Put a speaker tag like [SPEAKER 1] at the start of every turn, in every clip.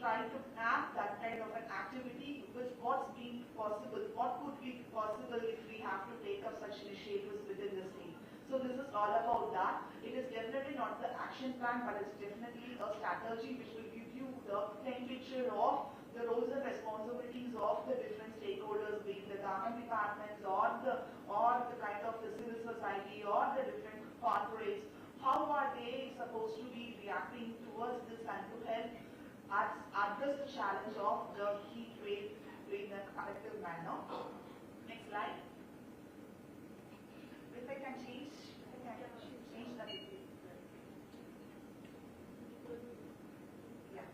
[SPEAKER 1] try to map that kind of an activity with what's being possible, what could be possible if we have to take up such initiatives within the state. So this is all about that. It is definitely not the action plan, but it's definitely a strategy which will give you the plain picture of the roles and responsibilities of the different stakeholders, be it the government departments or the kind of the civil society or the different corporates. How are they supposed to be reacting towards this and to help us address the challenge of the heat wave in a collective manner? Next slide. If I can change the video. Yeah.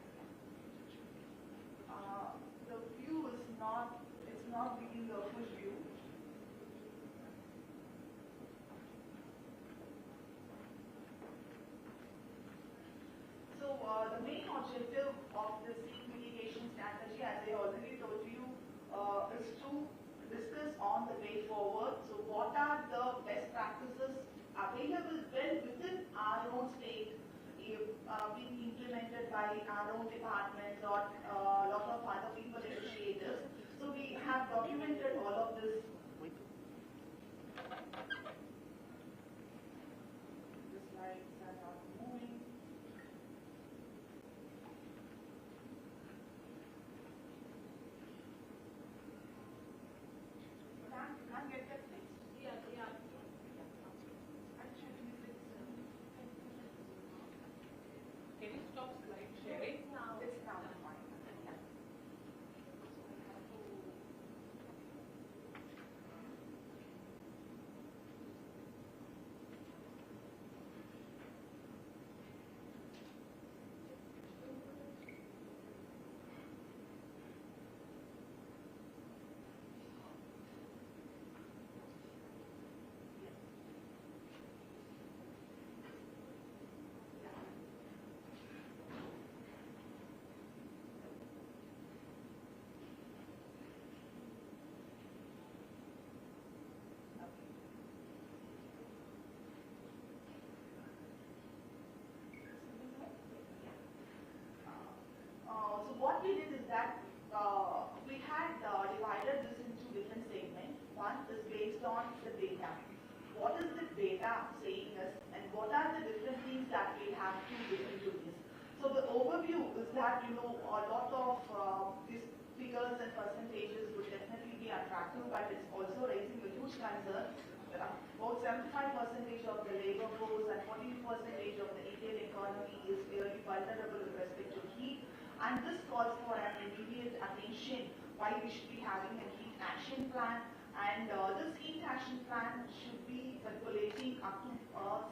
[SPEAKER 1] The view is not, it's not giving the full view. So the main objective of this heat mitigation strategy, as I already told you, is to discuss on the way forward. So what are the best practices available well within our own state, being implemented by our own departments or a lot of other people initiators. So we have documented all of this. The slides are not moving. Can't get that fixed? Yeah.
[SPEAKER 2] Can you stop slide sharing?
[SPEAKER 1] Now it's now fine. So what we did is that we had divided this into different segments. One is based on the data. What is the data saying us, and what are the different things that we have to look into this? So the overview is that a lot of these figures and percentages would definitely be attractive, but it's also raising a huge concern. About 75% of the labor force and 14% of the retail economy is really vulnerable with respect to heat. And this calls for an immediate attention why we should be having a heat action plan. And this heat action plan should be circulating up to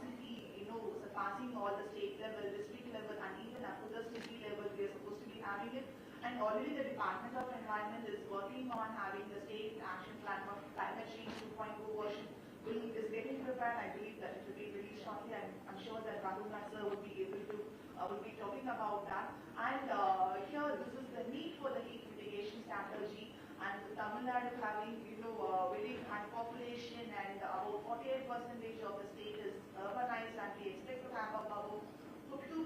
[SPEAKER 1] city, surpassing all the state level, district level, and even up to the city level. We are supposed to be having it. And already the Department of Environment is working on having the state action plan for climate change 2.0 version. Is getting prepared. I believe that it will be released shortly. I'm sure that Raghunath sir would be able to will be talking about that. And here, this is the need for the heat mitigation strategy. And Tamil Nadu having very high population, and about 48% of the state is urbanized, and we expect to have about 52%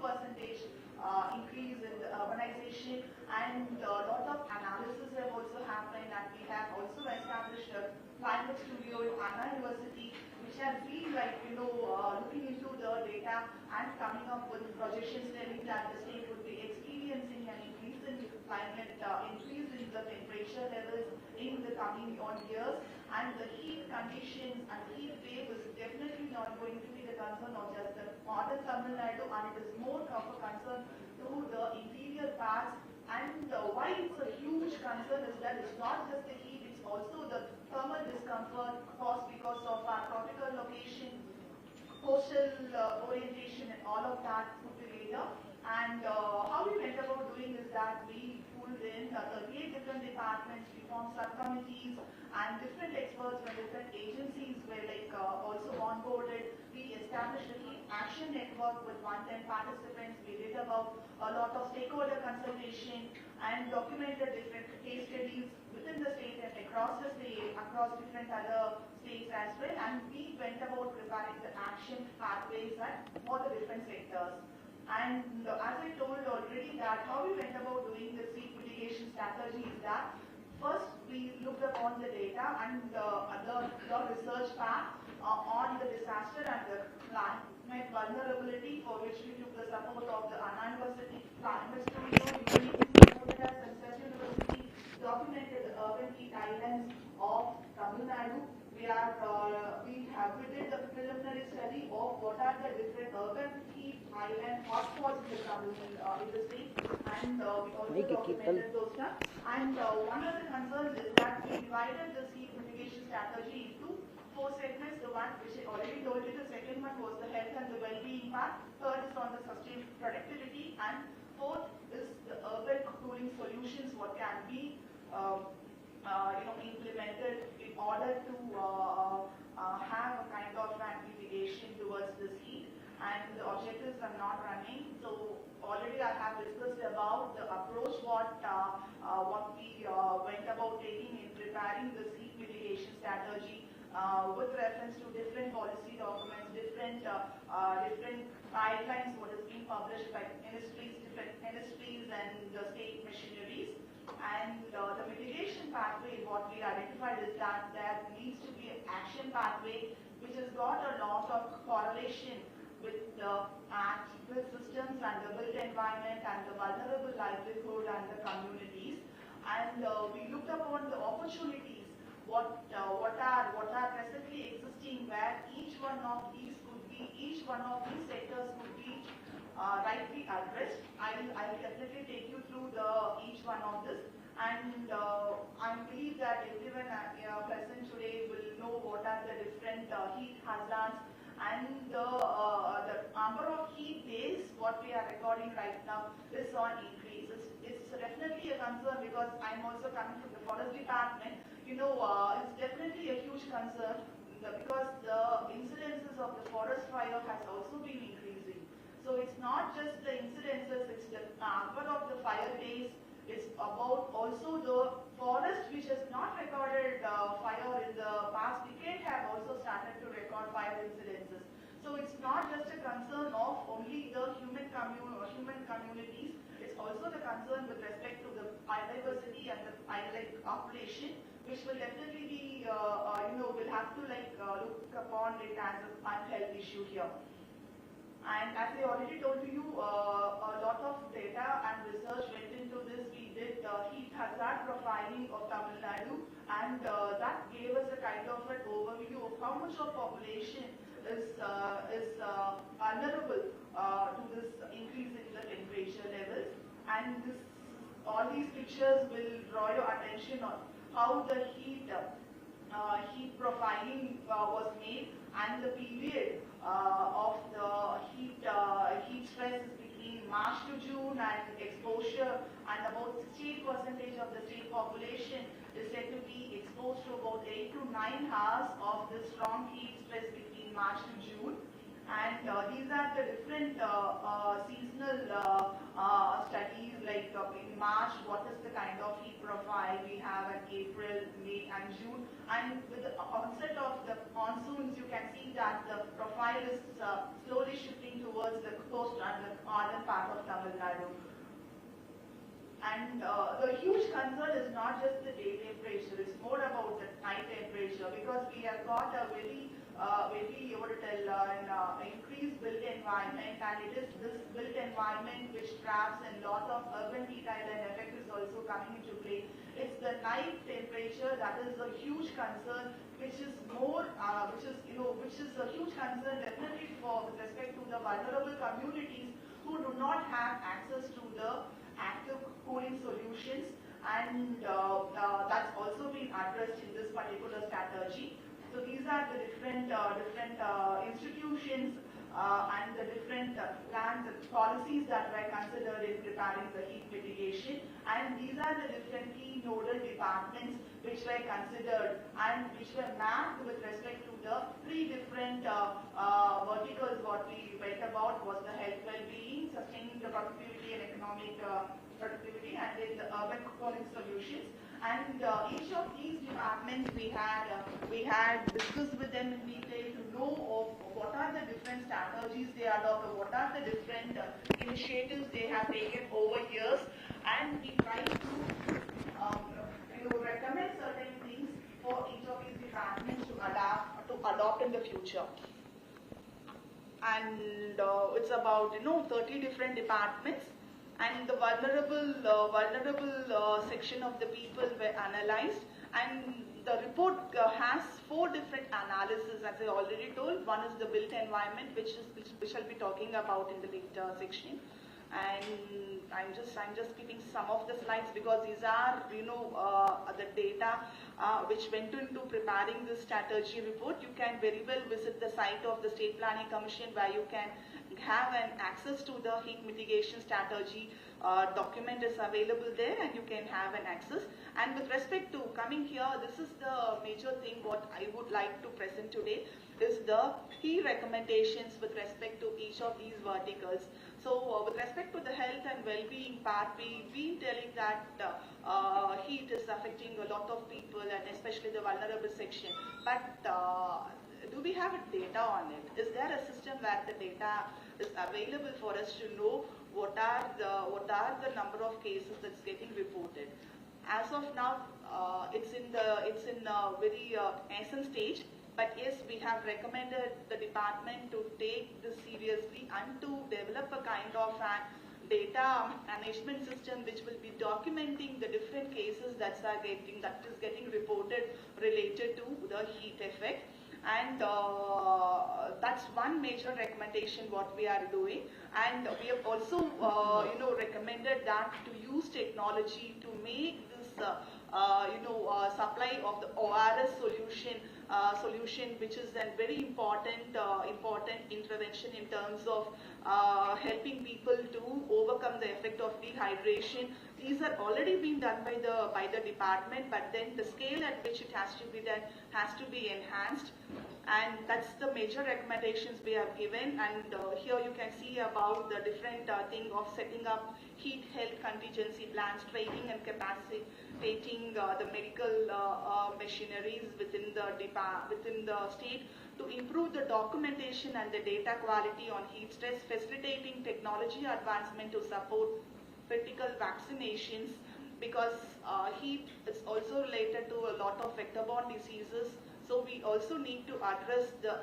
[SPEAKER 1] increase in the urbanization. And a lot of analysis have also happened, and we have also established a climate studio in Anna University, which has been looking into the data and coming up with projections telling that the state would be experiencing an increase in climate, increase in the temperature levels in the coming years, and the heat conditions and heat wave is definitely not going to be the concern of just the modern Tamil Nadu, and it is more of a concern to the interior parts. And why it's a huge concern is that it's not just the heat, it's also the thermal discomfort caused because of our tropical location, coastal orientation, and all of that put together. And how we went about doing is that we pulled in 38 different departments, we formed subcommittees, and different experts from different agencies were also onboarded. We established a heat action network with 110 participants. We did about a lot of stakeholder consultation and documented different case studies within the state and across the state, across different other states as well. And we went about preparing the action pathways for the different sectors. And as I told already that how we went about doing the heat mitigation strategy is that first we looked upon the data and the research path on the disaster and the climate vulnerability, for which we took the support of the Anna University Climate Studio, supported us, and Such University documented the urban heat islands of Tamil Nadu. We did the preliminary study of what are the different urban heat island hotspots in the state, and we also documented those stuff. And one of the concerns is that we divided the heat mitigation strategy into four segments. The one which I already told you, the second one was the health and the well-being part. Third is on the sustained productivity, and fourth is the urban cooling solutions, what can be implemented in order to have a kind of mitigation towards this heat. And the objectives are not running. So already I have discussed about the approach what we went about taking in preparing this heat mitigation strategy with reference to different policy documents, different guidelines what is being published by different ministries and state machineries. And the mitigation pathway, what we identified is that there needs to be an action pathway which has got a lot of correlation with the built systems and the built environment and the vulnerable livelihood and the communities. And we looked upon the opportunities what are presently existing, where each one of these sectors could be rightly addressed. I'll definitely take you through each one of this, and I believe that everyone present today will know what are the different heat hazards, and the number of heat days what we are recording right now is on increase. It's definitely a concern, because I'm also coming from the forest department. It's definitely a huge concern because the incidences of the forest fire has also been increasing. So it's not just the incidences, it's the number of the fire days. It's about also the forest which has not recorded fire in the past decade have also started to record fire incidences. So it's not just a concern of only the human communities. It's also the concern with respect to the biodiversity and the wildlife population, which will definitely be, will have to look upon it as a health issue here. And as I already told you, a lot of data and research went into this. We did heat hazard profiling of Tamil Nadu, and that gave us a kind of an overview of how much of population is vulnerable to this increase in the temperature levels. And all these pictures will draw your attention on how the heat profiling was made, and the period of the heat stress is between March to June, and exposure, and about 68% of the state population is said to be exposed to about 8 to 9 hours of the strong heat stress between March to June. And these are the different seasonal studies, like in March, what is the kind of heat profile we have at April, May and June. And with the onset of the monsoons, you can see that the profile is slowly shifting towards the coast and the northern part of Tamil Nadu. And the huge concern is not just the day temperature, it's more about the night temperature, because we have got a very increased built environment, and it is this built environment which traps, and lot of urban heat island effect is also coming into play. It's the night temperature that is a huge concern, which is a huge concern definitely with respect to the vulnerable communities who do not have access to the active cooling solutions, and that's also been addressed in this particular strategy. So these are the different institutions and the different plans and policies that were considered in preparing the heat mitigation, and these are the different key nodal departments which were considered and which were mapped with respect to the three different verticals. What we went about was the health well-being, sustaining the productivity and economic productivity, and then the urban cooling solutions. And each of these departments we had discussed with them in detail to know of what are the different strategies they adopt, or what are the different initiatives they have taken over years, and we try to recommend certain things for each of these departments to adopt in the future. And it's about 30 different departments, and the vulnerable section of the people were analyzed, and the report has 4 different analyses, as I already told. One is the built environment, which I'll be talking about in the later section. And I'm just keeping some of the slides because these are the data which went into preparing this strategy report. You can very well visit the site of the State Planning Commission, where you can have an access to the heat mitigation strategy document is available there, and you can have an access. And with respect to coming here, this is the major thing what I would like to present today is the key recommendations with respect to each of these verticals. So with respect to the health and well-being part, we've been telling that heat is affecting a lot of people, and especially the vulnerable section. But do we have a data on it? Is there a system where the data is available for us to know what are the number of cases that's getting reported? As of now, it's in a very nascent stage. But yes, we have recommended the department to take this seriously and to develop a kind of a data management system which will be documenting the different cases that is getting reported related to the heat effect. And that's one major recommendation what we are doing. And we have also recommended that to use technology to make this supply of the ORS solution, which is a very important intervention in terms of helping people to overcome the effect of dehydration. These are already being done by the department, but then the scale at which it has to be done has to be enhanced. And that's the major recommendations we have given. And here you can see about the different thing of setting up heat health contingency plans, training and capacitating the medical machineries within the state to improve the documentation and the data quality on heat stress, facilitating technology advancement to support critical vaccinations, because heat is also related to a lot of vector-borne diseases. So we also need to address the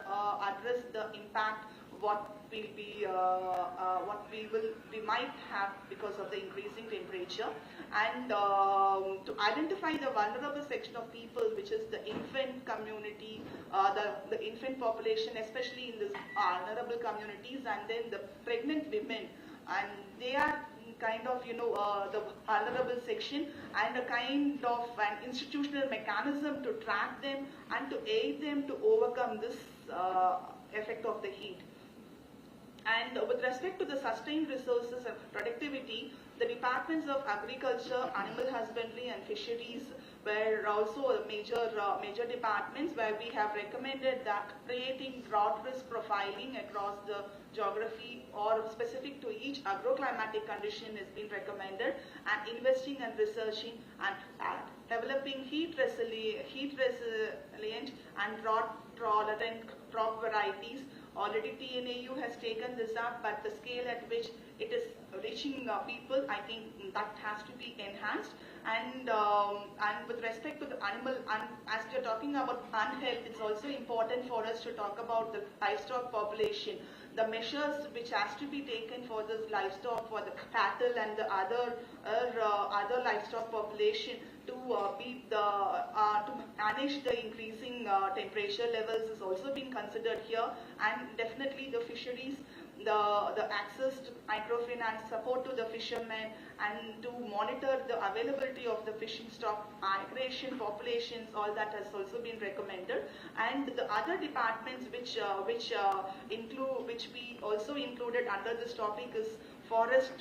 [SPEAKER 1] impact what we might have because of the increasing temperature, and to identify the vulnerable section of people, which is the infant community, the infant population, especially in these vulnerable communities, and then the pregnant women, and they are kind of the vulnerable section, and a kind of an institutional mechanism to track them and to aid them to overcome this effect of the heat. And with respect to the sustained resources and productivity, the departments of agriculture, animal husbandry and fisheries were also major departments where we have recommended that creating drought risk profiling across the geography or specific to each agroclimatic condition has been recommended, and investing and researching and developing heat resilient and drought tolerant crop varieties. Already TNAU has taken this up, but the scale at which it is reaching people, I think that has to be enhanced. And with respect to the animal, as we are talking about unhealth, it's also important for us to talk about the livestock population. The measures which has to be taken for this livestock, for the cattle and the other livestock population to manage the increasing temperature levels is also being considered here, and definitely the fisheries, the access to microfinance, support to the fishermen, and to monitor the availability of the fishing stock, migration populations, all that has also been recommended. And the other departments which we also included under this topic is forest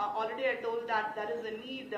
[SPEAKER 1] already I told that there is a need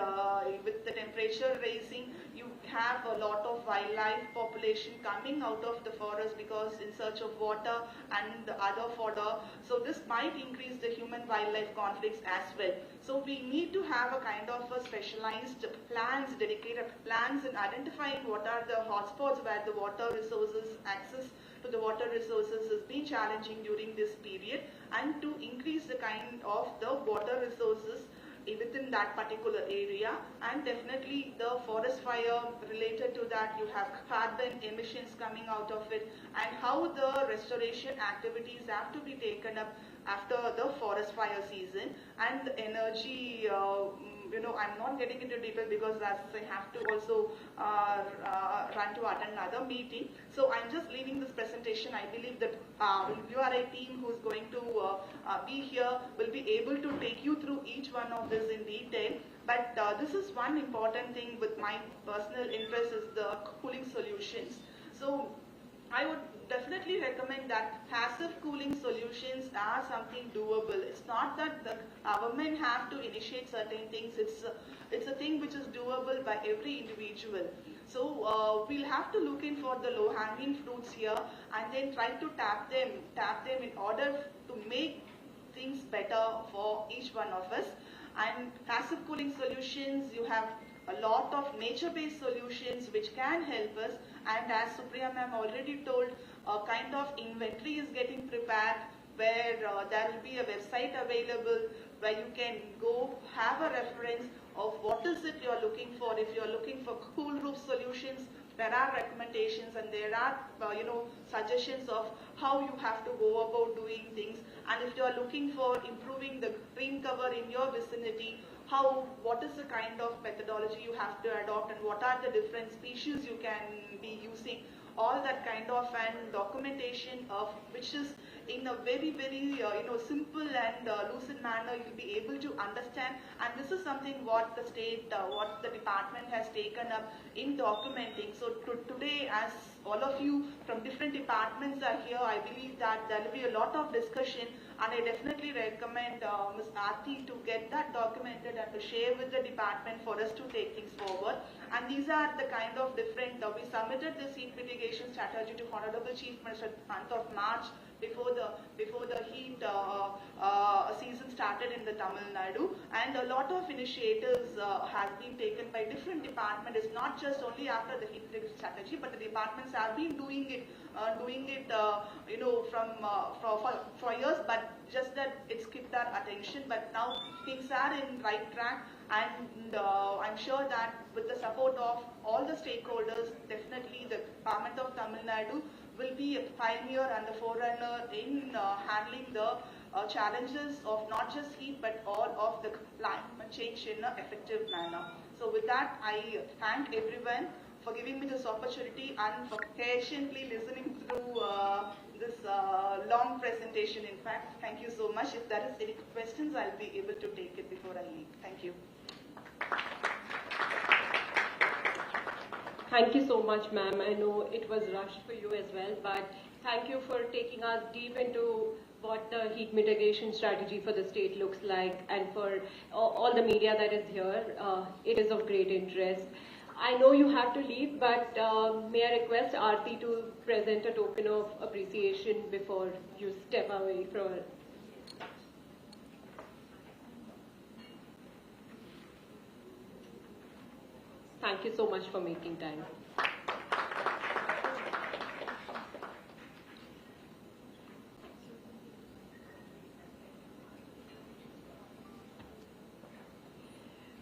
[SPEAKER 1] with the temperature rising. You have a lot of wildlife population coming out of the forest because in search of water and other fodder. So this might increase the human-wildlife conflicts as well. So we need to have a kind of a specialized plans, dedicated plans in identifying what are the hotspots where the water resources, access to the water resources has been challenging during this period, and to increase the kind of the water resources within that particular area. And definitely the forest fire related to that, you have carbon emissions coming out of it, and how the restoration activities have to be taken up after the forest fire season. And the energy, I'm not getting into detail because as I have to also run to attend another meeting. So I'm just leaving this presentation. I believe that URI team who's going to be here will be able to take you through each one of this in detail. But this is one important thing with my personal interest is the cooling solutions. So I would definitely recommend that passive cooling solutions are something doable. It's not that the government have to initiate certain things. It's a thing which is doable by every individual. So we'll have to look in for the low-hanging fruits here and then try to tap them in order to make things better for each one of us. And passive cooling solutions, you have a lot of nature-based solutions which can help us. And as Supriya ma'am already told, a kind of inventory is getting prepared where there will be a website available where you can go have a reference of what is it you're looking for. If you're looking for cool roof solutions, there are recommendations and there are suggestions of how you have to go about doing things. And if you're looking for improving the green cover in your vicinity, what is the kind of methodology you have to adopt and what are the different species you can be using, all that kind of and documentation of which is in a very, very simple and lucid manner you'll be able to understand. And this is something what the state, what the department has taken up in documenting. So today, as all of you from different departments are here, I believe that there will be a lot of discussion, and I definitely recommend Ms. Aarti to get that documented and to share with the department for us to take things forward. And these are the kind of different, we submitted the heat mitigation strategy to Honorable Chief Minister at the month of March before the heat season started in the Tamil Nadu, and a lot of initiatives have been taken by different departments. It's not just only after the heat mitigation strategy, but the departments have been doing it for years, but just that it skipped our attention. But now things are in right track, and I'm sure that with the support of all the stakeholders, definitely the Government of Tamil Nadu will be a pioneer and the forerunner in handling the challenges of not just heat but all of the climate change in an effective manner. So with that, I thank everyone for giving me this opportunity and for patiently listening through this long presentation. In fact, thank you so much. If there is any questions, I'll be able to take it before I leave. Thank you.
[SPEAKER 3] Thank you so much, ma'am. I know it was rushed for you as well, but thank you for taking us deep into what the heat mitigation strategy for the state looks like, and for all the media that is here. It is of great interest. I know you have to leave, but may I request Aarti to present a token of appreciation before you step away from it. Thank you so much for making time.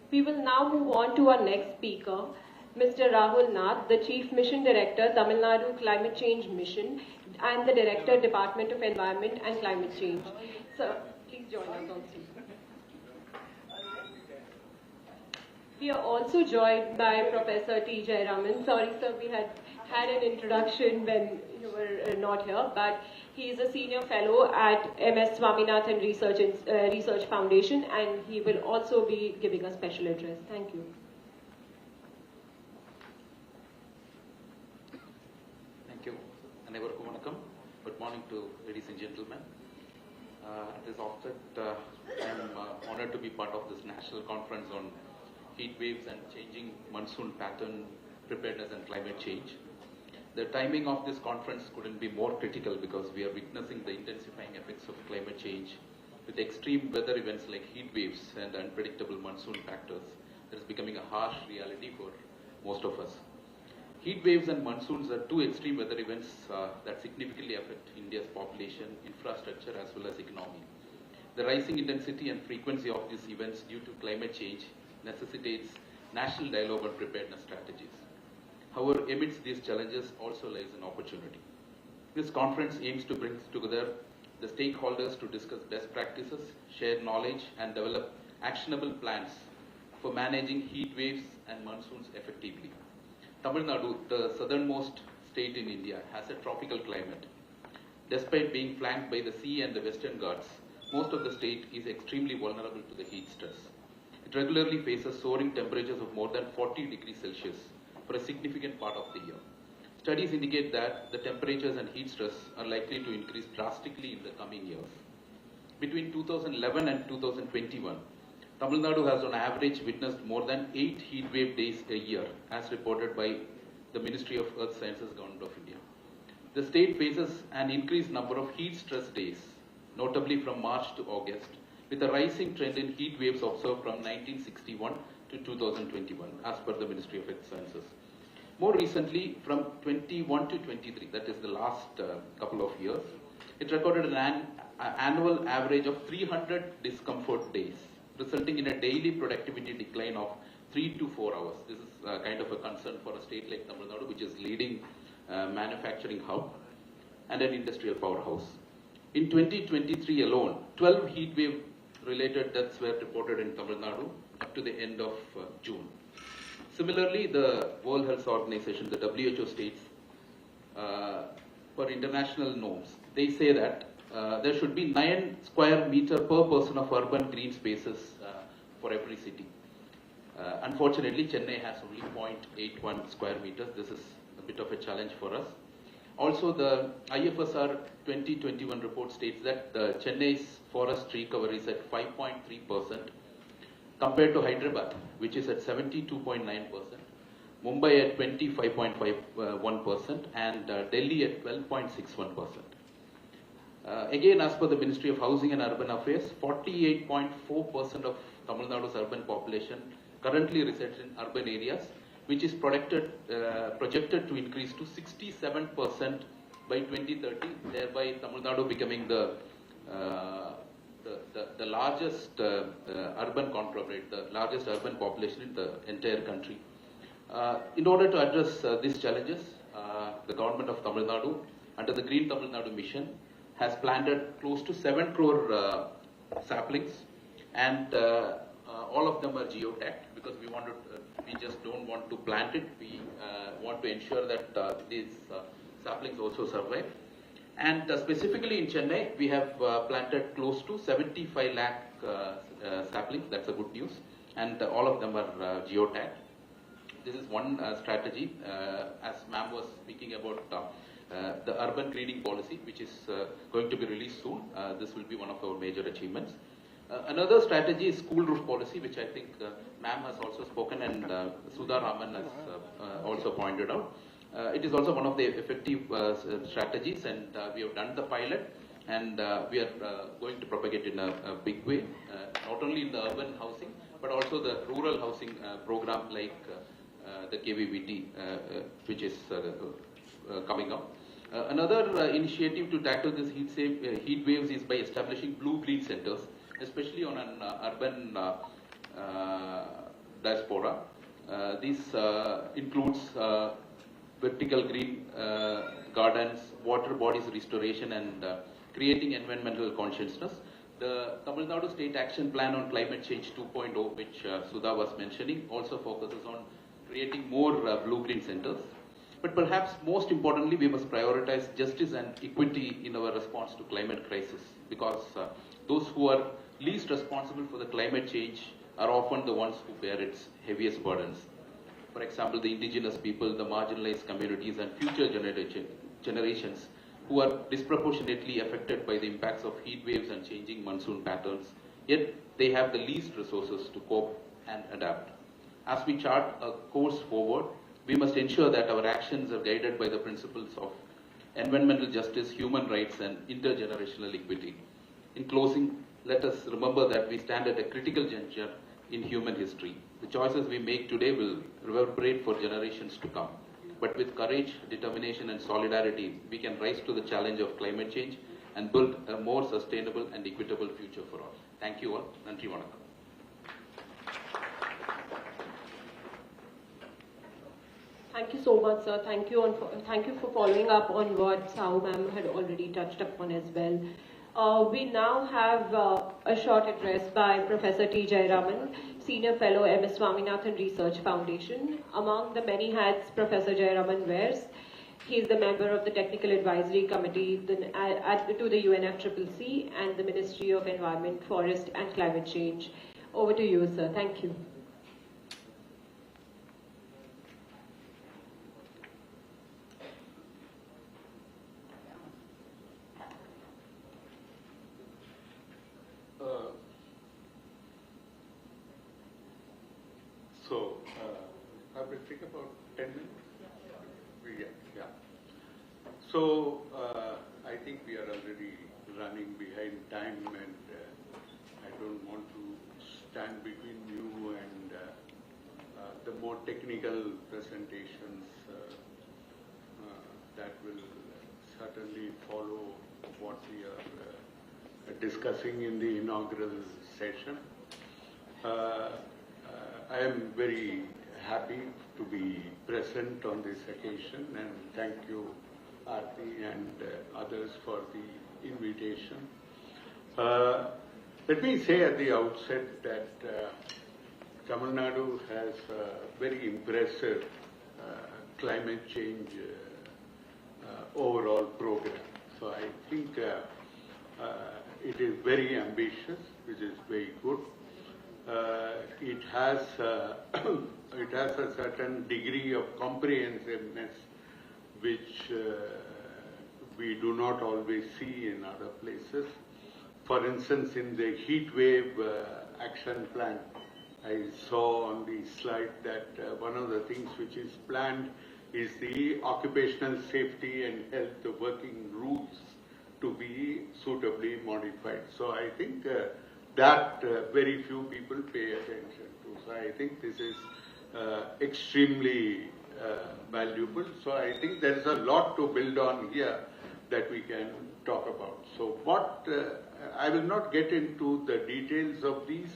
[SPEAKER 3] We will now move on to our next speaker, Mr. Rahul Nath, the Chief Mission Director, Tamil Nadu Climate Change Mission, and the Director, Department of Environment and Climate Change. Sir, please join us on stage. We are also joined by Professor T. Jayaraman. Sorry, sir, we had an introduction when you were not here, but he is a senior fellow at MS Swaminathan Research Foundation, and he will also be giving a special address. Thank you.
[SPEAKER 4] Thank you. Good morning to ladies and gentlemen. At this offset, I am honored to be part of this national conference on heat waves and changing monsoon pattern, preparedness and climate change. The timing of this conference couldn't be more critical because we are witnessing the intensifying effects of climate change with extreme weather events like heat waves and unpredictable monsoon factors that is becoming a harsh reality for most of us. Heat waves and monsoons are two extreme weather events that significantly affect India's population, infrastructure as well as economy. The rising intensity and frequency of these events due to climate change necessitates national dialogue on preparedness strategies. However, amidst these challenges also lies an opportunity. This conference aims to bring together the stakeholders to discuss best practices, share knowledge and develop actionable plans for managing heat waves and monsoons effectively. Tamil Nadu, the southernmost state in India, has a tropical climate. Despite being flanked by the sea and the Western Ghats, most of the state is extremely vulnerable to the heat stress. It regularly faces soaring temperatures of more than 40 degrees Celsius for a significant part of the year. Studies indicate that the temperatures and heat stress are likely to increase drastically in the coming years. Between 2011 and 2021, Tamil Nadu has on average witnessed more than 8 heat wave days a year, as reported by the Ministry of Earth Sciences, Government of India. The state faces an increased number of heat stress days, notably from March to August, with a rising trend in heat waves observed from 1961 to 2021, as per the Ministry of Earth Sciences. More recently, from 21 to 23, that is the last couple of years, it recorded an annual average of 300 discomfort days, resulting in a daily productivity decline of 3 to 4 hours. This is kind of a concern for a state like Tamil Nadu, which is leading manufacturing hub and an industrial powerhouse. In 2023 alone, 12 heat wave related deaths were reported in Tamil Nadu up to the end of June. Similarly, the World Health Organization, the WHO, states for international norms, they say that there should be 9 square meter per person of urban green spaces for every city. Unfortunately, Chennai has only 0.81 square meters. This is a bit of a challenge for us. Also, the IFSR 2021 report states that Chennai's forest tree cover is at 5.3% compared to Hyderabad, which is at 72.9%, Mumbai at 25.51%, and Delhi at 12.61%. Again, as per the Ministry of Housing and Urban Affairs, 48.4% of Tamil Nadu's urban population currently resides in urban areas, which is projected to increase to 67% by 2030, thereby Tamil Nadu becoming the largest urban conglomerate, the largest urban population in the entire country. In order to address these challenges, the government of Tamil Nadu, under the Green Tamil Nadu mission, has planted close to 7 crore saplings, and all of them are geotagged because we just don't want to plant it. We want to ensure that these saplings also survive. And specifically in Chennai, we have planted close to 75 lakh saplings. That's a good news. And all of them are geotagged. This is one strategy, as ma'am was speaking about the urban greening policy, which is going to be released soon. This will be one of our major achievements. Another strategy is school roof policy, which I think ma'am has also spoken and Sudha Raman has also pointed out. It is also one of the effective strategies, and we have done the pilot, and we are going to propagate in a big way, not only in the urban housing, but also the rural housing program like the KVVT, which is coming up. Another initiative to tackle this heat waves is by establishing blue-green centers, especially on an urban diaspora. This includes vertical green gardens, water bodies restoration, and creating environmental consciousness. The Tamil Nadu State Action Plan on Climate Change 2.0, which Sudha was mentioning, also focuses on creating more blue-green centers. But perhaps most importantly, we must prioritize justice and equity in our response to climate crisis, because those who are least responsible for the climate change are often the ones who bear its heaviest burdens. For example, the indigenous people, the marginalized communities, and future generations who are disproportionately affected by the impacts of heat waves and changing monsoon patterns, yet they have the least resources to cope and adapt. As we chart a course forward, we must ensure that our actions are guided by the principles of environmental justice, human rights, and intergenerational equity. In closing, let us remember that we stand at a critical juncture in human history. The choices we make today will reverberate for generations to come. But with courage, determination, and solidarity, we can rise to the challenge of climate change and build a more sustainable and equitable future for all. Thank you all. Nandri Vanakkam.
[SPEAKER 3] Thank you so much, sir. Thank you for following up on what Sao ma'am had already touched upon as well. We now have a short address by Professor T. Jayaraman, Senior Fellow, MS Swaminathan Research Foundation. Among the many hats Professor Jayaraman wears, he is the member of the Technical Advisory Committee to the UNFCCC and the Ministry of Environment, Forest and Climate Change. Over to you, sir. Thank you.
[SPEAKER 5] I will take about 10 minutes. Yeah. So I think we are already running behind time, and I don't want to stand between you and the more technical presentations that will certainly follow what we are discussing in the inaugural session. I am very happy to be present on this occasion, and thank you, Aarti and others, for the invitation. Let me say at the outset that Tamil Nadu has a very impressive climate change overall program. So I think it is very ambitious, which is very good. It has a certain degree of comprehensiveness which we do not always see in other places. For instance, in the heat wave action plan, I saw on the slide that one of the things which is planned is the occupational safety and health working rules to be suitably modified. So I think that very few people pay attention to. So I think this is extremely valuable. So I think there is a lot to build on here that we can talk about. So what, I will not get into the details of these,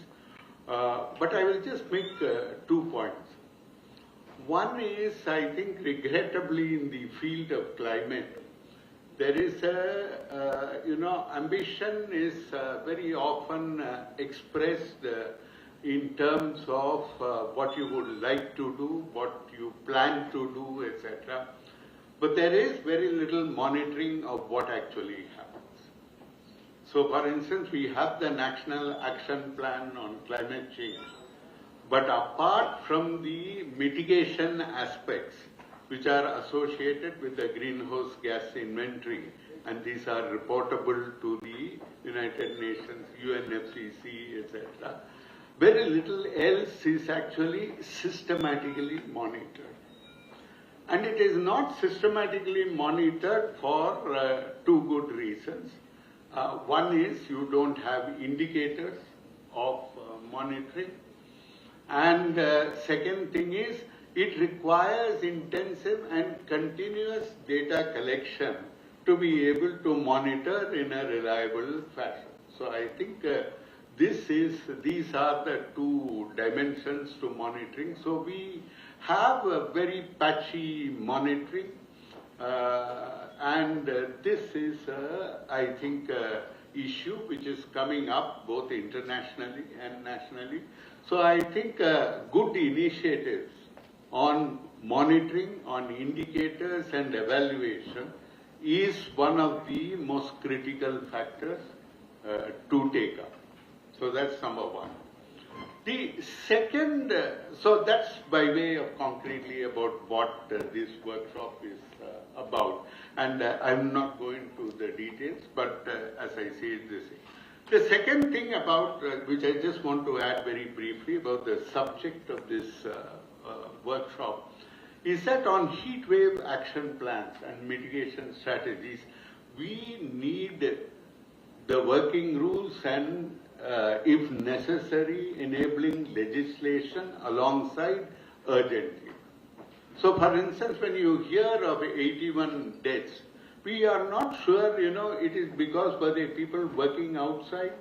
[SPEAKER 5] but I will just make 2 points. One is, I think, regrettably in the field of climate, there is a, ambition is very often expressed in terms of what you would like to do, what you plan to do, etc. But there is very little monitoring of what actually happens. So, for instance, we have the National Action Plan on Climate Change. But apart from the mitigation aspects, which are associated with the greenhouse gas inventory, and these are reportable to the United Nations, UNFCCC, etc., very little else is actually systematically monitored. And it is not systematically monitored for 2 good reasons. One is you don't have indicators of monitoring. And second thing is, it requires intensive and continuous data collection to be able to monitor in a reliable fashion. So I think these are the 2 dimensions to monitoring. So we have a very patchy monitoring, and this is, I think, issue which is coming up both internationally and nationally. So I think good initiatives on monitoring, on indicators and evaluation is one of the most critical factors to take up. So that's number one. The second, so that's by way of concretely about what this workshop is about. And I'm not going to the details, but as I see it, this is. The second thing about, which I just want to add very briefly about the subject of this workshop, is that on heat wave action plans and mitigation strategies, we need the working rules and, if necessary, enabling legislation alongside urgently. So, for instance, when you hear of 81 deaths, we are not sure, it is because were they people working outside?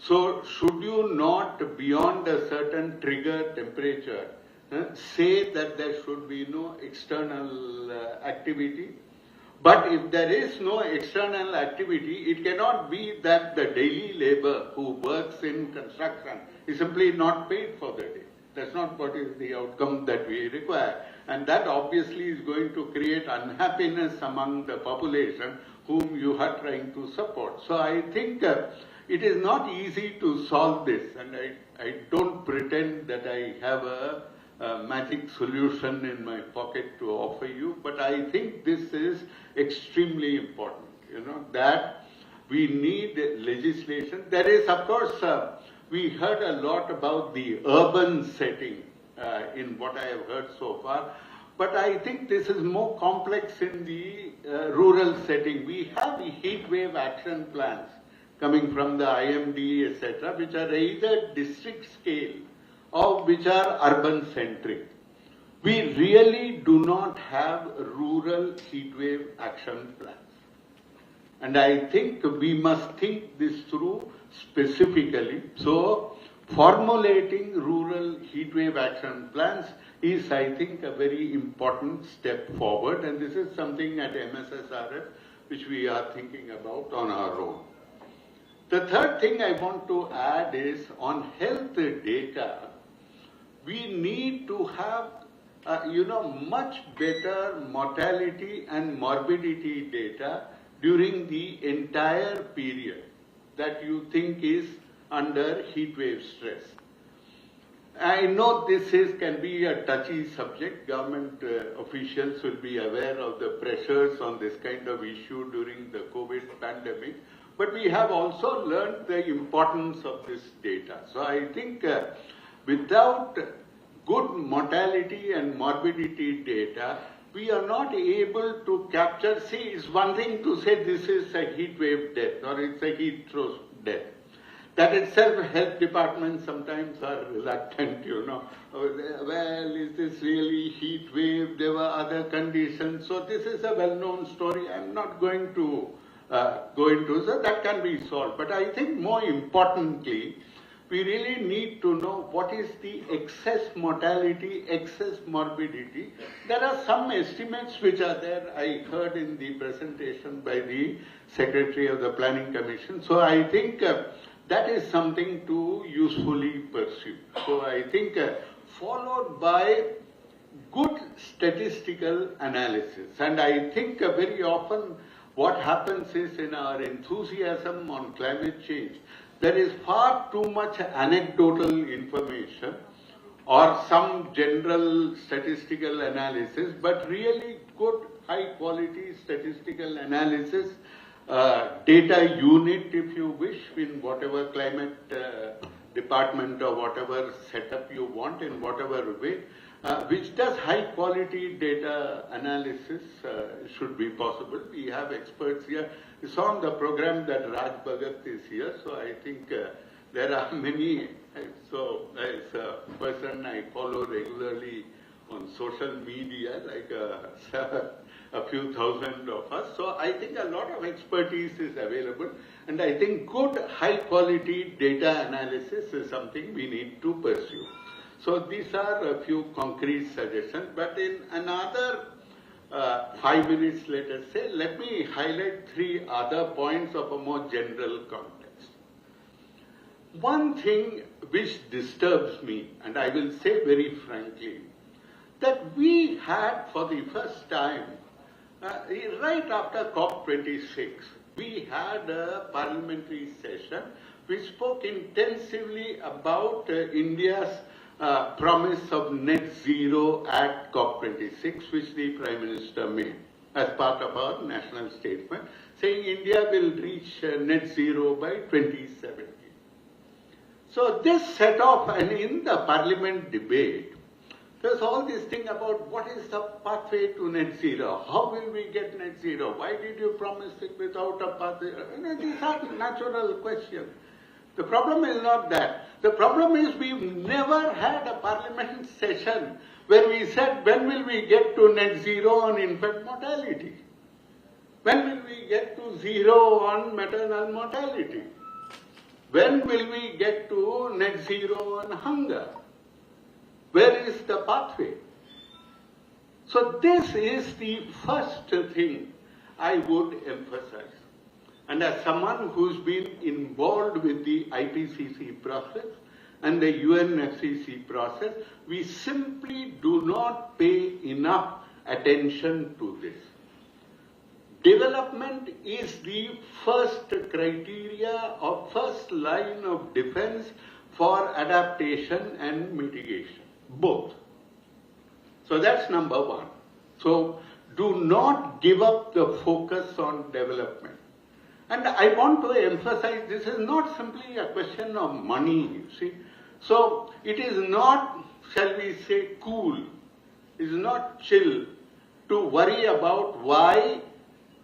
[SPEAKER 5] So, should you not, beyond a certain trigger temperature, say that there should be no external activity? But if there is no external activity, it cannot be that the daily labor who works in construction is simply not paid for the day. That's not what is the outcome that we require. And that obviously is going to create unhappiness among the population whom you are trying to support. So I think it is not easy to solve this. And I don't pretend that I have a magic solution in my pocket to offer you, but I think this is extremely important, that we need legislation. There is, of course, we heard a lot about the urban setting in what I have heard so far, but I think this is more complex in the rural setting. We have the heat wave action plans coming from the IMD, etc., which are either district scale or which are urban centric. We really do not have rural heat wave action plans. And I think we must think this through specifically. So, formulating rural heat wave action plans is, I think, a very important step forward. And this is something at MSSRF which we are thinking about on our own. The third thing I want to add is on health data. We need to have, much better mortality and morbidity data during the entire period that you think is under heat wave stress. I know this can be a touchy subject. Government officials will be aware of the pressures on this kind of issue during the COVID pandemic. But we have also learned the importance of this data. So I think without good mortality and morbidity data, we are not able to capture. See, it's one thing to say this is a heat wave death or it's a heat stroke death. That itself, health departments sometimes are reluctant, Well, is this really heat wave? There were other conditions. So this is a well-known story. I'm not going to go into, so that can be solved. But I think more importantly, we really need to know what is the excess mortality, excess morbidity. There are some estimates which are there. I heard in the presentation by the Secretary of the Planning Commission. So I think that is something to usefully pursue. So I think followed by good statistical analysis. And I think very often what happens is in our enthusiasm on climate change, there is far too much anecdotal information or some general statistical analysis, but really good high quality statistical analysis, data unit if you wish, in whatever climate department or whatever setup you want, in whatever way, which does high quality data analysis should be possible. We have experts here. It's on the program that Raj Bhagat is here, so I think there are many. So as a person I follow regularly on social media, like a few thousand of us. So I think a lot of expertise is available, and I think good high quality data analysis is something we need to pursue. So these are a few concrete suggestions, but in another 5 minutes, let us say, let me highlight 3 other points of a more general context. One thing which disturbs me, and I will say very frankly, that we had for the first time, right after COP26, we had a parliamentary session we spoke intensively about India's promise of net zero at COP26, which the Prime Minister made as part of our national statement, saying India will reach net zero by 2070. So this set off, and in the Parliament debate, there's all this thing about what is the pathway to net zero? How will we get net zero? Why did you promise it without a pathway? These are natural questions. The problem is not that. The problem is we've never had a Parliament session where we said, when will we get to net zero on infant mortality? When will we get to zero on maternal mortality? When will we get to net zero on hunger? Where is the pathway? So this is the first thing I would emphasize. And as someone who's been involved with the IPCC process and the UNFCCC process, we simply do not pay enough attention to this. Development is the first criteria or first line of defense for adaptation and mitigation, both. So that's number one. So do not give up the focus on development. And I want to emphasize this is not simply a question of money, you see. So it is not, shall we say, cool, it is not chill to worry about why,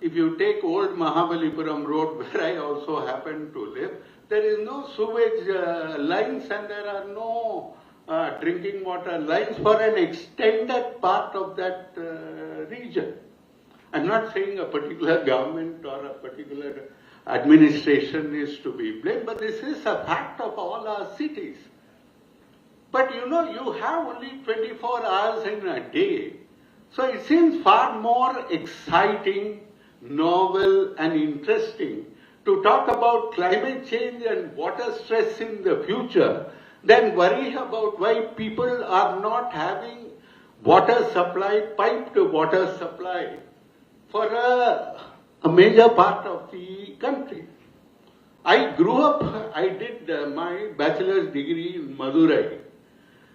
[SPEAKER 5] if you take old Mahabalipuram road where I also happen to live, there is no sewage lines and there are no drinking water lines for an extended part of that region. I'm not saying a particular government or a particular administration is to be blamed, but this is a fact of all our cities. But you know, you have only 24 hours in a day. So it seems far more exciting, novel and interesting to talk about climate change and water stress in the future than worry about why people are not having water supply, piped water supply for a major part of the country. I grew up, I did my bachelor's degree in Madurai,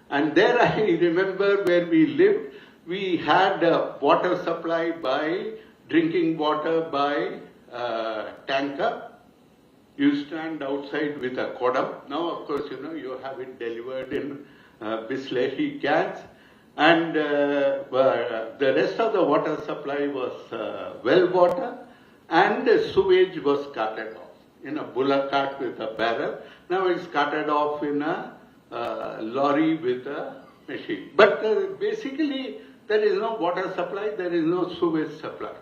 [SPEAKER 5] and there I remember where we lived, we had water supply by drinking water by tanker. You stand outside with a kodam. Now, of course, you know, you have it delivered in Bisleri cans. And the rest of the water supply was well water, and sewage was carted off in a bullock cart with a barrel. Now it's carted off in a lorry with a machine. But basically, there is no water supply, there is no sewage supply.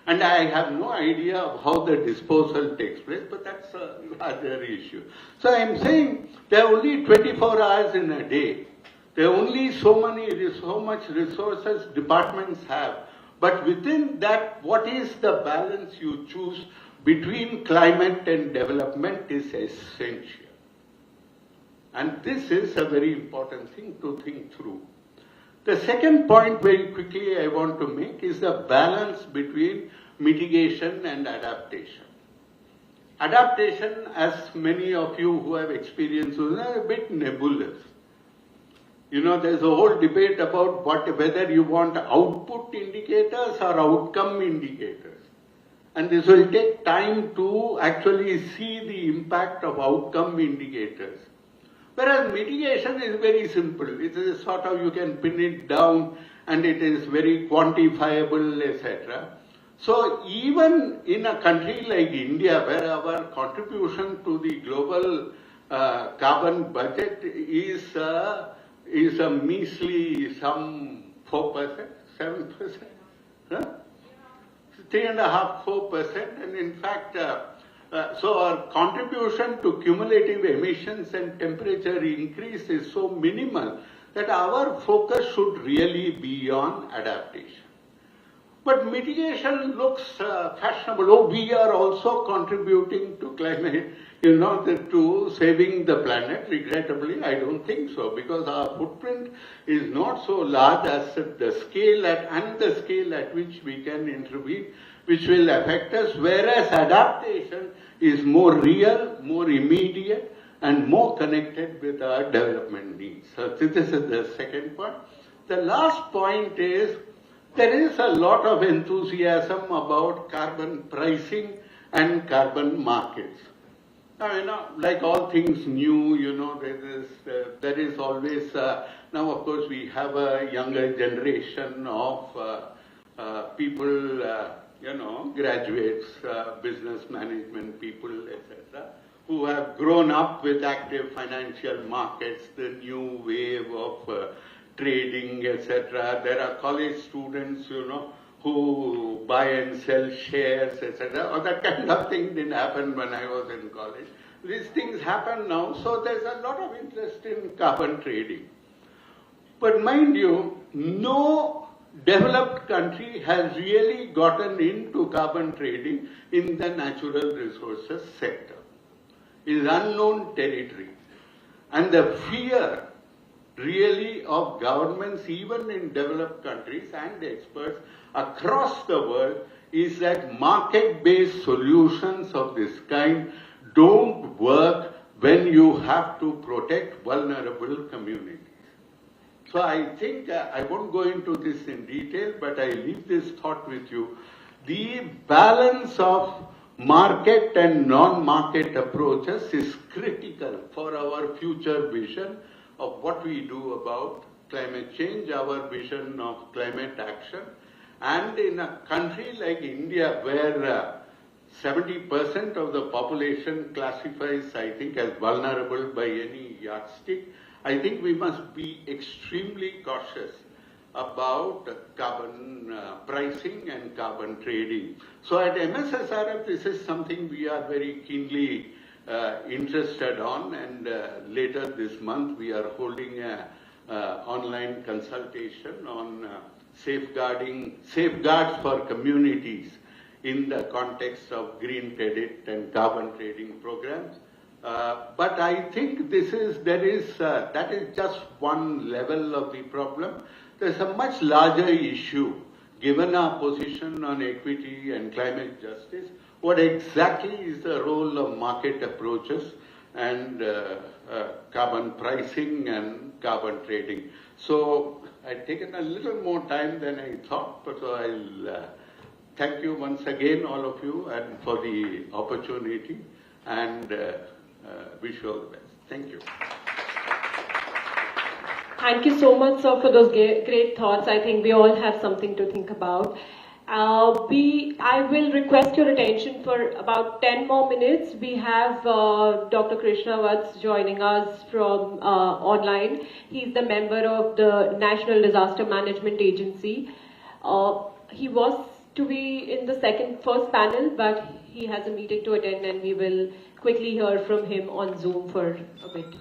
[SPEAKER 5] And I have no idea of how the disposal takes place, but that's a larger issue. So I'm saying there are only 24 hours in a day. There are only so much resources departments have. But within that, what is the balance you choose between climate and development is essential. And this is a very important thing to think through. The second point very quickly I want to make is the balance between mitigation and adaptation. Adaptation, as many of you who have experienced, is a bit nebulous. You know, there's a whole debate about whether you want output indicators or outcome indicators. And this will take time to actually see the impact of outcome indicators. Whereas mitigation is very simple. It is sort of, you can pin it down and it is very quantifiable, etc. So even in a country like India, where our contribution to the global carbon budget is a measly some 4%, 7%, huh? 3.5%, 4%, and in fact, so our contribution to cumulative emissions and temperature increase is so minimal that our focus should really be on adaptation. But mitigation looks fashionable. Oh, we are also contributing to climate, to saving the planet. Regrettably, I don't think so, because our footprint is not so large as the scale at which we can intervene, which will affect us, whereas adaptation is more real, more immediate, and more connected with our development needs. So this is the second point. The last point is there is a lot of enthusiasm about carbon pricing and carbon markets. I mean, like all things new, there is always, now of course we have a younger generation of people, graduates, business management people, etc., who have grown up with active financial markets, the new wave of trading, etc. There are college students, who buy and sell shares, etc. Or that kind of thing didn't happen when I was in college. These things happen now, so there's a lot of interest in carbon trading. But mind you, no developed country has really gotten into carbon trading in the natural resources sector. It is unknown territory. And the fear really of governments, even in developed countries and experts across the world, is that market-based solutions of this kind don't work when you have to protect vulnerable communities. So I think, I won't go into this in detail, but I leave this thought with you. The balance of market and non-market approaches is critical for our future vision of what we do about climate change, our vision of climate action. And in a country like India, where 70% of the population classifies, I think, as vulnerable by any yardstick, I think we must be extremely cautious about carbon pricing and carbon trading. So at MSSRF, this is something we are very keenly interested on, and later this month we are holding an online consultation on safeguards for communities in the context of green credit and carbon trading programs. But I think that is just one level of the problem. There's a much larger issue, given our position on equity and climate justice. What exactly is the role of market approaches and carbon pricing and carbon trading? So I've taken a little more time than I thought, but so I'll thank you once again, all of you, and for the opportunity, and wish you all the best. Thank you.
[SPEAKER 3] Thank you so much, sir, for those great thoughts. I think we all have something to think about. I will request your attention for about 10 more minutes. We have Dr. Krishna Vats joining us from online. He's the member of the National Disaster Management Agency. He was to be in the first panel, but he has a meeting to attend, and we will quickly hear from him on Zoom for a bit.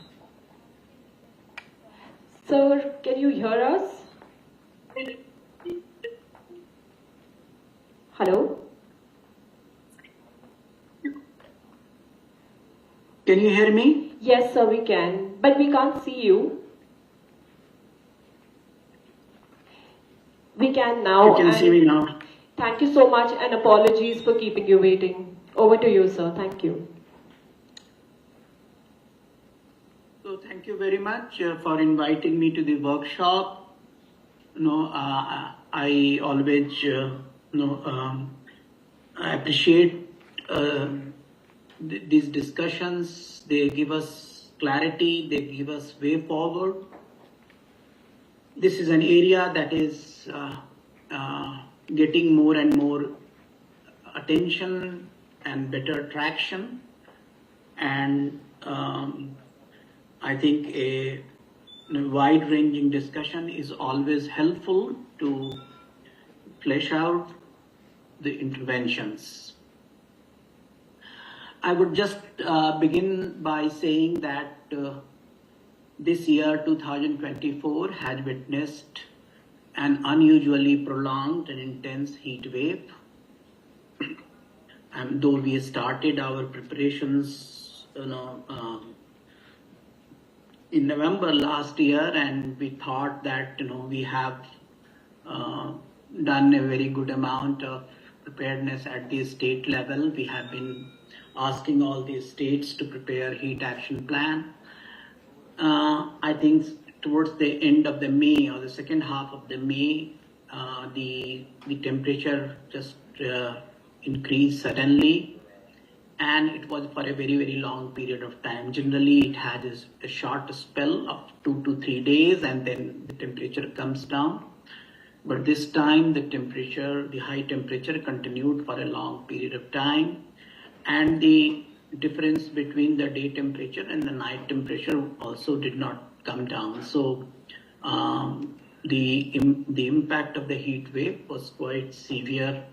[SPEAKER 3] Sir, can you hear us? Hello?
[SPEAKER 6] Can you hear me?
[SPEAKER 3] Yes, sir, we can, but we can't see you. We can now.
[SPEAKER 6] You can see me now.
[SPEAKER 3] Thank you so much, and apologies for keeping you waiting. Over to you, sir. Thank you.
[SPEAKER 6] So thank you very much for inviting me to the workshop. I always I appreciate these discussions. They give us clarity, they give us way forward. This is an area that is getting more and more attention and better traction, and I think a wide-ranging discussion is always helpful to flesh out the interventions. I would just begin by saying that this year 2024 has witnessed an unusually prolonged and intense heat wave. And though we started our preparations in November last year, and we thought that we have done a very good amount of preparedness at the state level. We have been asking all the states to prepare heat action plan. I think towards the end of the May or the second half of the May, the temperature just increased suddenly, and it was for a very, very long period of time. Generally, it has a short spell of 2 to 3 days, and then the temperature comes down. But this time, the high temperature continued for a long period of time, and the difference between the day temperature and the night temperature also did not come down. So the impact of the heat wave was quite severe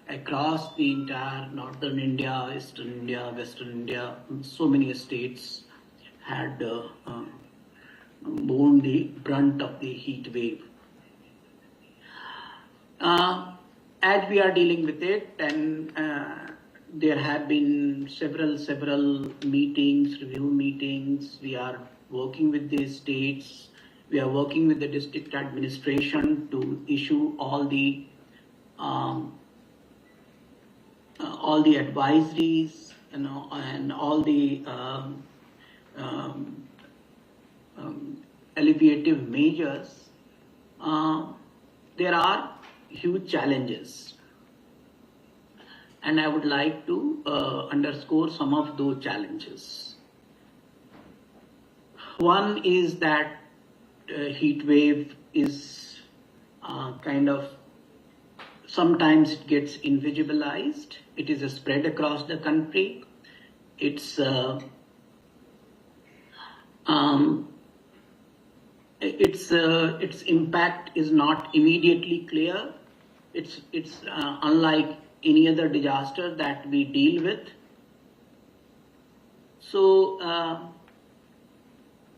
[SPEAKER 6] across the entire northern India, eastern India, western India. So many states had borne the brunt of the heat wave. As we are dealing with it, and there have been several meetings, review meetings. We are working with the states. We are working with the district administration to issue all the advisories, and all the alleviative measures. There are huge challenges, and I would like to underscore some of those challenges. One is that heat wave is kind of, sometimes it gets invisibilized. It is spread across the country. Its impact is not immediately clear. It's unlike any other disaster that we deal with. So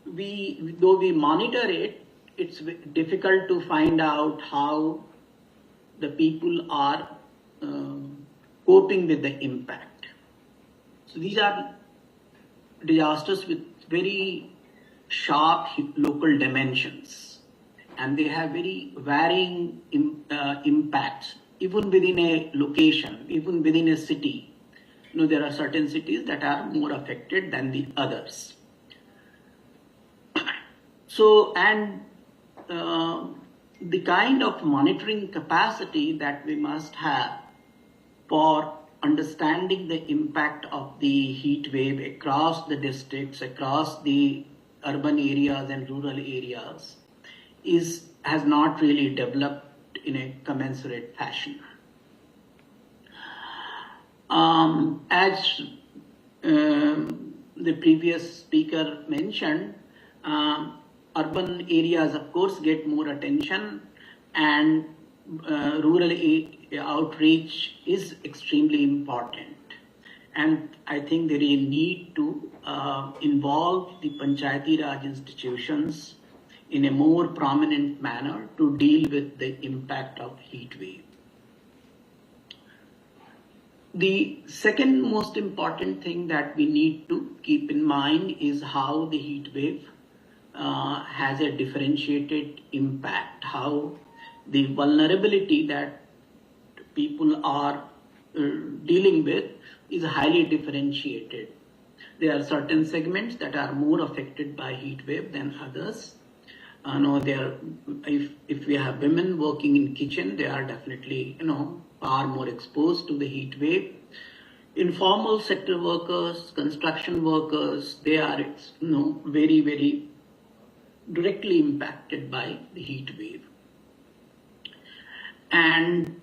[SPEAKER 6] though we monitor it, it's difficult to find out how the people are coping with the impact. So these are disasters with very sharp local dimensions, and they have very varying impacts, even within a location, even within a city. There are certain cities that are more affected than the others. So, and the kind of monitoring capacity that we must have for understanding the impact of the heat wave across the districts, across the urban areas and rural areas has not really developed in a commensurate fashion. As the previous speaker mentioned, urban areas of course get more attention, and rural outreach is extremely important. And I think there is a need to involve the Panchayati Raj institutions in a more prominent manner to deal with the impact of heat wave. The second most important thing that we need to keep in mind is how the heat wave has a differentiated impact, how the vulnerability that people are dealing with is highly differentiated. There are certain segments that are more affected by heat wave than others. If we have women working in kitchen, they are definitely far more exposed to the heat wave. Informal sector workers, construction workers, they are very, very directly impacted by the heat wave. And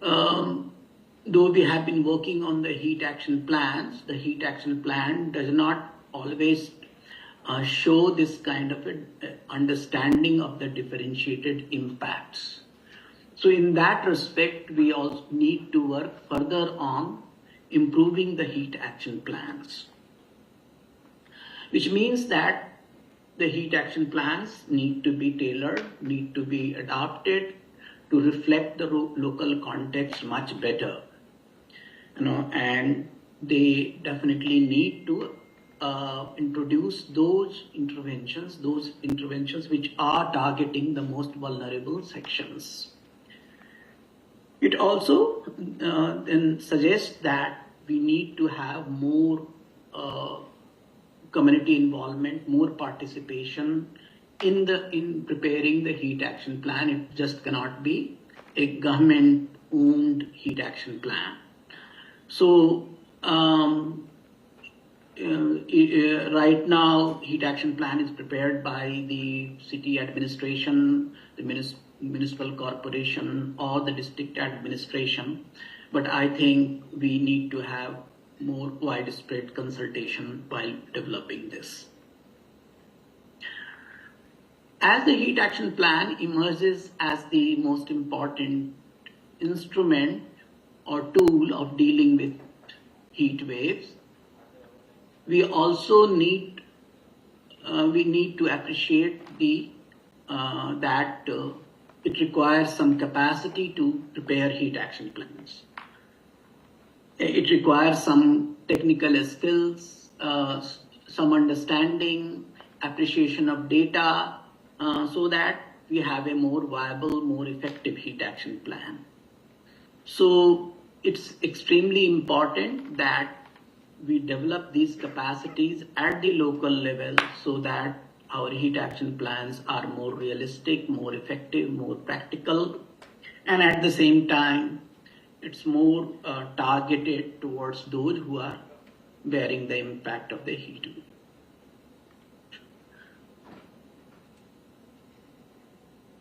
[SPEAKER 6] though we have been working on the heat action plans, the heat action plan does not always show this kind of understanding of the differentiated impacts. So in that respect, we also need to work further on improving the heat action plans, which means that the heat action plans need to be tailored, need to be adapted to reflect the local context much better. And they definitely need to introduce those interventions which are targeting the most vulnerable sections. It also then suggests that we need to have more community involvement, more participation in preparing the heat action plan. It just cannot be a government-owned heat action plan. So right now, heat action plan is prepared by the city administration, the municipal corporation, or the district administration. But I think we need to have more widespread consultation while developing this. As the heat action plan emerges as the most important instrument or tool of dealing with heat waves, we also need to appreciate that it requires some capacity to prepare heat action plans. It requires some technical skills, some understanding, appreciation of data, so that we have a more viable, more effective heat action plan. So it's extremely important that we develop these capacities at the local level so that our heat action plans are more realistic, more effective, more practical, and at the same time, it's more targeted towards those who are bearing the impact of the heat wave.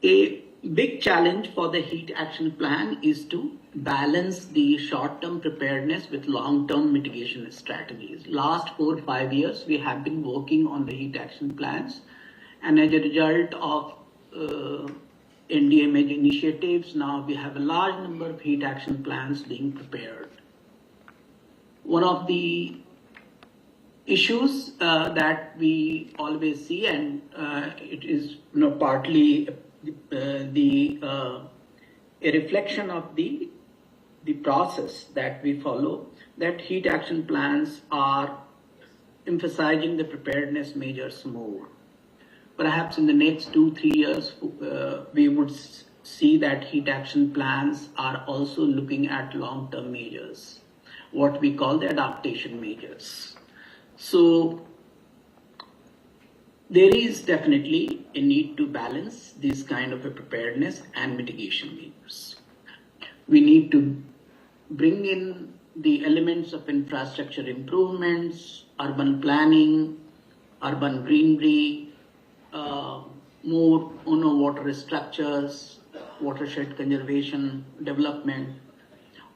[SPEAKER 6] A big challenge for the heat action plan is to balance the short-term preparedness with long-term mitigation strategies. Last 4 or 5 years, we have been working on the heat action plans, and as a result of NDMA initiatives, now we have a large number of heat action plans being prepared. One of the issues that we always see, and it is partly a reflection of the process that we follow, that heat action plans are emphasizing the preparedness measures more. Perhaps in the next 2-3 years, we would see that heat action plans are also looking at long-term measures, what we call the adaptation measures. So there is definitely a need to balance this kind of a preparedness and mitigation measures. We need to bring in the elements of infrastructure improvements, urban planning, urban greenery, more water structures, watershed conservation, development.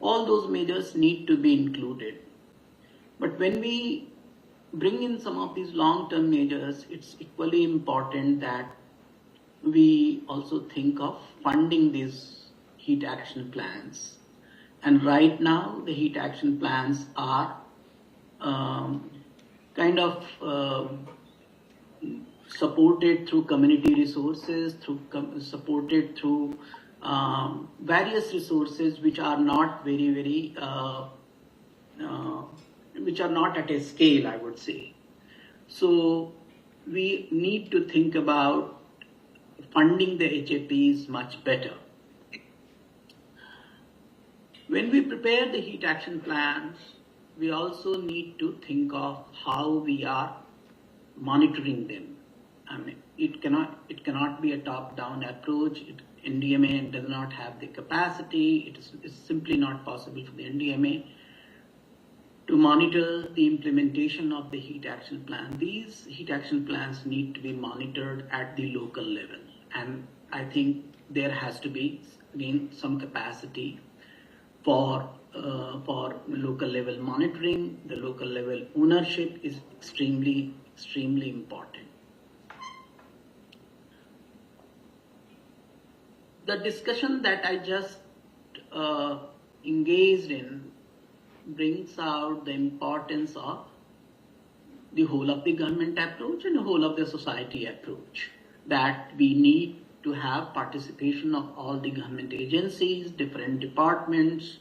[SPEAKER 6] All those measures need to be included. But when we bring in some of these long-term measures, it's equally important that we also think of funding these heat action plans. And right now, the heat action plans are supported through community resources, supported through various resources which are not which are not at a scale, I would say. So we need to think about funding the HAPs much better. When we prepare the heat action plans, we also need to think of how we are monitoring them. I mean, it cannot be a top-down approach. NDMA does not have the capacity. It's simply not possible for the NDMA to monitor the implementation of the heat action plan. These heat action plans need to be monitored at the local level. And I think there has to be, again, some capacity for local level monitoring. The local level ownership is extremely important. The discussion that I just engaged in brings out the importance of the whole of the government approach and the whole of the society approach, that we need to have participation of all the government agencies, different departments,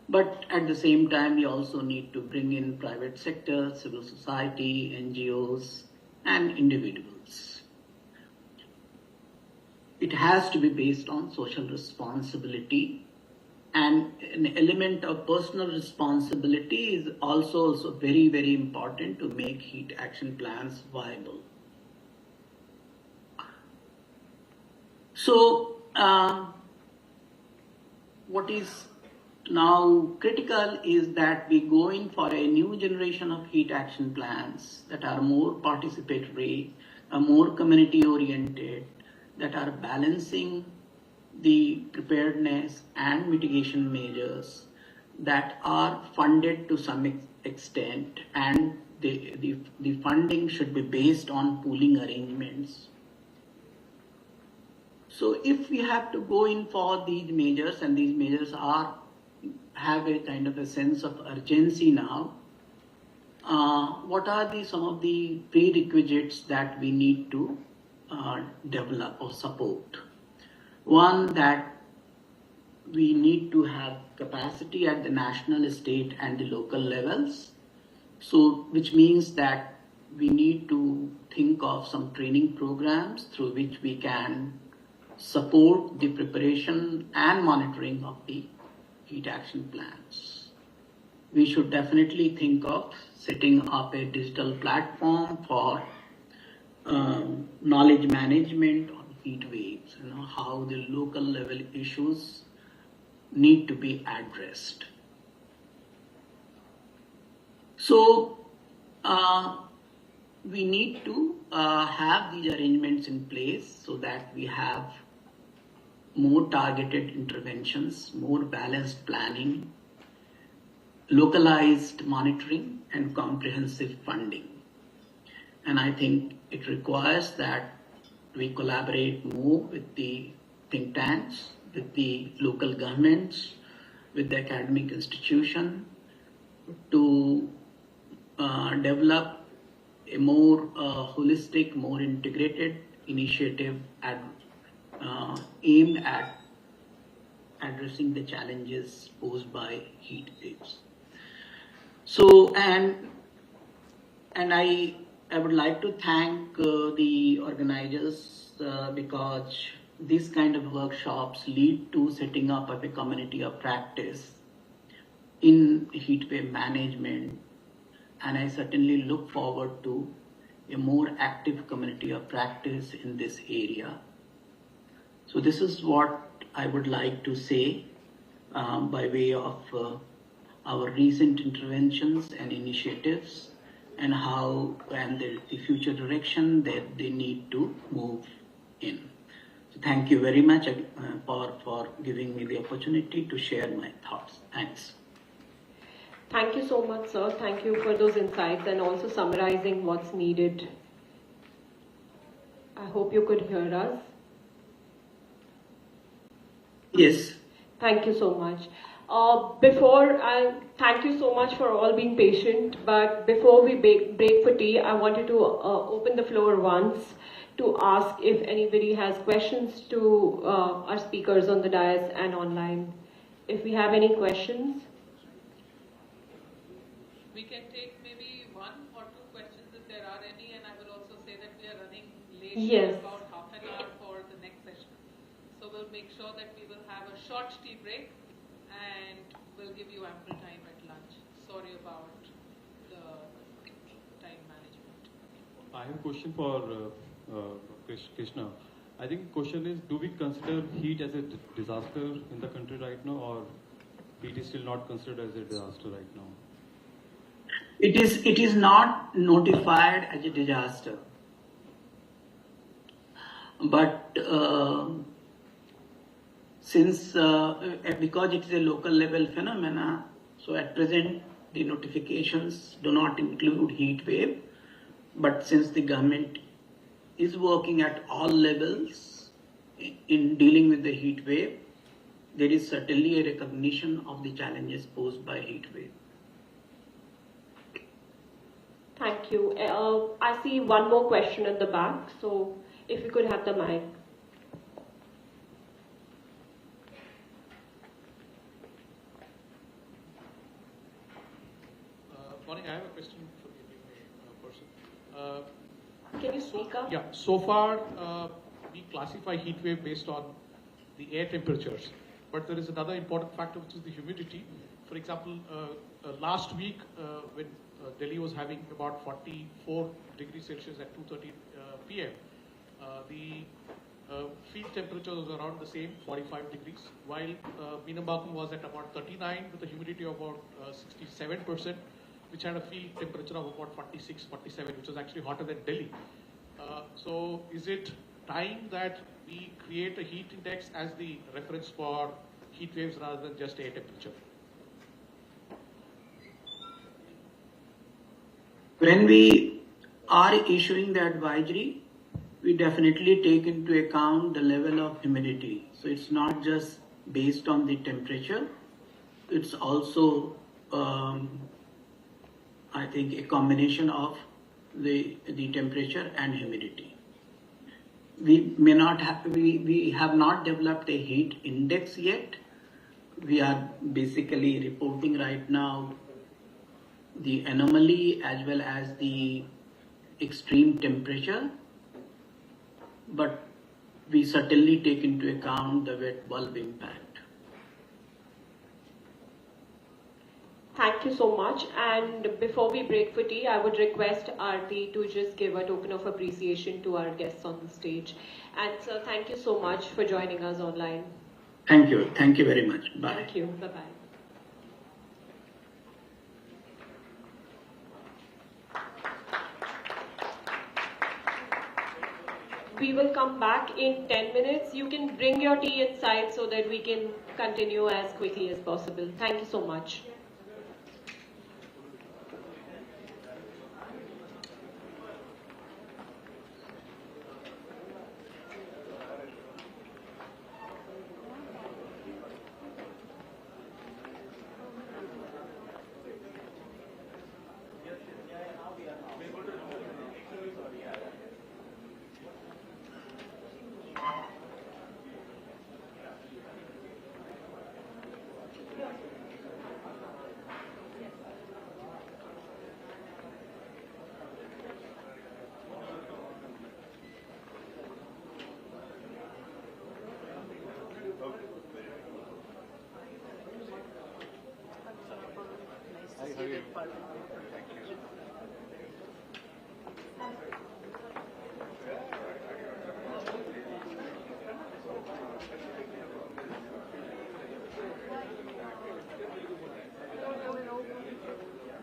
[SPEAKER 6] but at the same time we also need to bring in private sector, civil society, NGOs and individuals. It has to be based on social responsibility and an element of personal responsibility is also very, very important to make heat action plans viable. So, what is now critical is that we go in for a new generation of heat action plans that are more participatory, more community oriented, that are balancing the preparedness and mitigation measures, that are funded to some extent, and the funding should be based on pooling arrangements. So if we have to go in for these measures, and these measures have a kind of a sense of urgency now, what are some of the prerequisites that we need to develop or support? One, that we need to have capacity at the national, state and the local levels. So, which means that we need to think of some training programs through which we can support the preparation and monitoring of the heat action plans. We should definitely think of setting up a digital platform for knowledge management on heat waves, how the local level issues need to be addressed. So we need to have these arrangements in place so that we have more targeted interventions, more balanced planning, localized monitoring and comprehensive funding. And I think it requires that we collaborate more with the think tanks, with the local governments, with the academic institution to develop a more holistic, more integrated initiative aimed at addressing the challenges posed by heat waves. So, and I would like to thank the organizers because these kind of workshops lead to setting up of a community of practice in heat wave management, and I certainly look forward to a more active community of practice in this area. So this is what I would like to say by way of our recent interventions and initiatives, and how and the future direction that they need to move in. So thank you very much for giving me the opportunity to share my thoughts. Thanks.
[SPEAKER 3] Thank you so much, sir. Thank you for those insights and also summarizing what's needed. I hope you could hear us.
[SPEAKER 6] Yes.
[SPEAKER 3] Thank you so much. Thank you so much for all being patient, but before we break for tea, I wanted to open the floor once to ask if anybody has questions to our speakers on the dais and online. If we have any questions.
[SPEAKER 2] We can take maybe 1 or 2 questions if there are any, and I will also say that we are running late.
[SPEAKER 3] Yes.
[SPEAKER 2] About half an hour for the next session. So we'll make sure that we will have a short tea break and we'll give you ample time at lunch. Sorry about the time management.
[SPEAKER 7] I have a question for Krishna. I think the question is, do we consider heat as a disaster in the country right now, or heat is still not considered as a disaster right now?
[SPEAKER 6] It is not notified as a disaster, but since because it is a local level phenomena, so at present the notifications do not include heat wave, but since the government is working at all levels in dealing with the heat wave, there is certainly a recognition of the challenges posed by heat wave.
[SPEAKER 3] Thank you. I see one more question at the back, so if you could have the mic.
[SPEAKER 8] Morning, I have a question for the person.
[SPEAKER 3] Can you speak up?
[SPEAKER 8] Yeah, so far we classify heat wave based on the air temperatures. But there is another important factor, which is the humidity. For example, last week when Delhi was having about 44 degrees Celsius at 2:30 p.m., the field temperature was around the same, 45 degrees, while Meenambakkam was at about 39 with a humidity of about 67%, which had a field temperature of about 46, 47, which was actually hotter than Delhi. So is it time that we create a heat index as the reference for heat waves rather than just air temperature?
[SPEAKER 6] When we are issuing the advisory, we definitely take into account the level of humidity. So it's not just based on the temperature, it's also, I think, a combination of the temperature and humidity. We may not have, we have not developed a heat index yet. We are basically reporting right now the anomaly as well as the extreme temperature, but we certainly take into account the wet bulb impact.
[SPEAKER 3] Thank you so much. And before we break for tea, I would request Aarti to just give a token of appreciation to our guests on the stage. And sir, thank you so much for joining us online.
[SPEAKER 6] Thank you. Thank you very much. Bye.
[SPEAKER 3] Thank you. Bye-bye. We will come back in 10 minutes. You can bring your tea inside so that we can continue as quickly as possible. Thank you so much.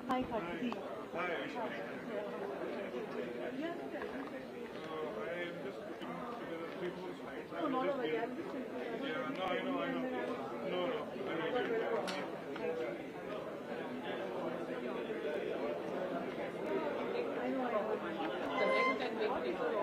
[SPEAKER 9] Hi, Puthiya.
[SPEAKER 10] Hi, Aisha. I am just putting together 3-4 slides.
[SPEAKER 9] No, not a worry. I'm just
[SPEAKER 10] Yeah, no, I know. No,
[SPEAKER 9] I know.
[SPEAKER 2] The next and make people